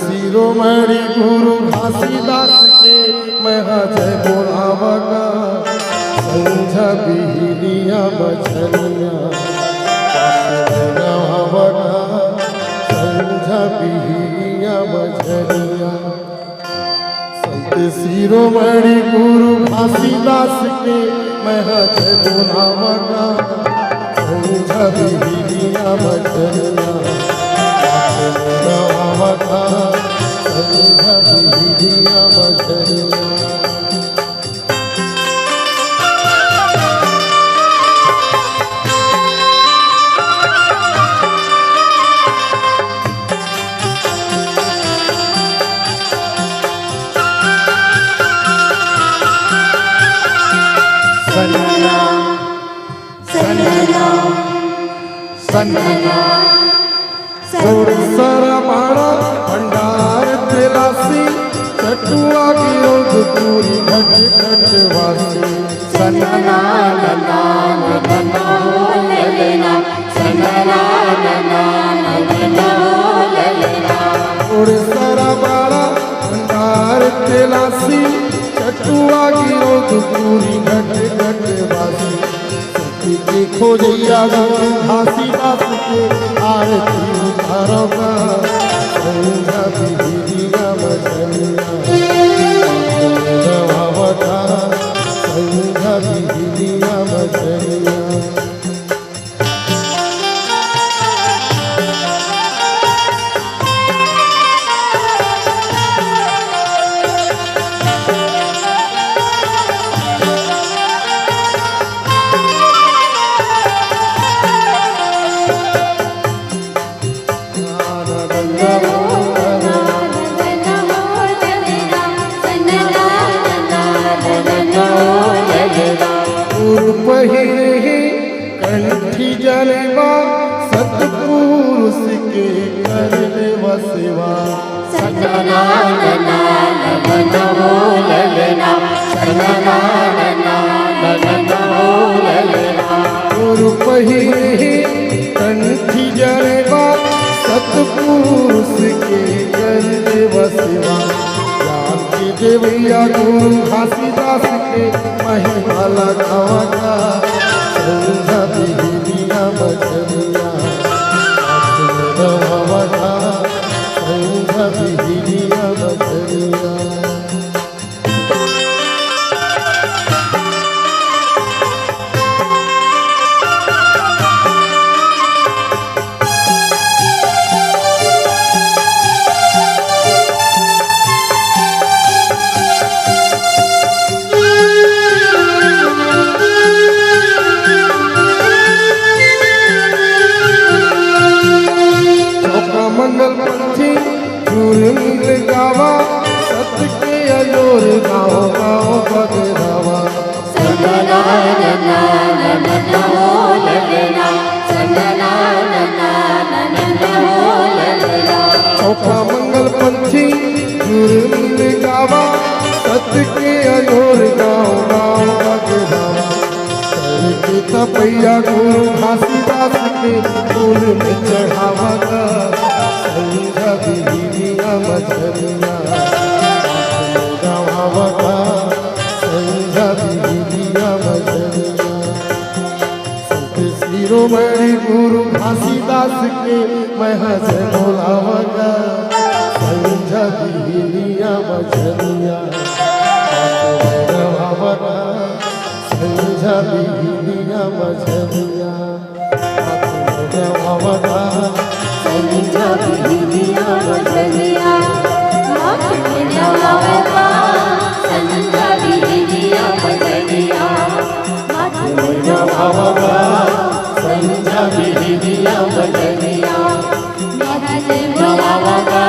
शिरोमणि गुरु घासीदास के महा जय बोलावगा संझा बिहरिया बछनिया गावगा संझा बिहरिया बछनिया संत शिरोमणि गुरु घासीदास के महा जय बोलावगा संझा बिहरिया बछनिया संझा बिहरिया बछनिया। सोरसरा माड़ा भंडार तेलासी चटुआ गिरोध पूरी घट घट वासी सनना नना नना ललना सनना नना नना ललना सोरसरा माड़ा भंडार तेलासी चटुआ गिरोध पूरी घट घट वासी के खोजैया गुरु घासीदास के आरती उतारोगा संझा बिहरिया बछनिया गावगा संझा बिहरिया बछनिया। कंठी जलवा सतपुरुष के करने वसेवा सनना नना नना ललना सनना नना नना ललना गुरु पहिरे कंठी जलवा सतपुरुष के करने वसेवा के देवैया गुरु घासीदास के महिमा लगावगा संझा बिहरिया बछनिया गावगा संझा बिहरिया बछनिया। मंगल पंथी चूरमिल गावा सत्य के अजोर गाओ गाओ बगरावा सनना नना नना ललना सनना नना नना ललना चौथा मंगल पंथी चूरमिल गावा सत्य के अजोर गाओ गाओ बगरावा करके तपैया गुरु घासीदास के फूल में चढ़ावगा संझा बिहरिया बछनिया गावगा संझा बिहरिया बछनिया। संत शिरोमणि गुरु घासीदास के महा जय बोलावगा संझा बिहरिया बछनिया गावगा संझा बिहरिया बछनिया गावगा संझा बिहरिया बछनिया गावगा संझा बिहरिया बछनिया गावगा संझा बिहरिया बछनिया गावगा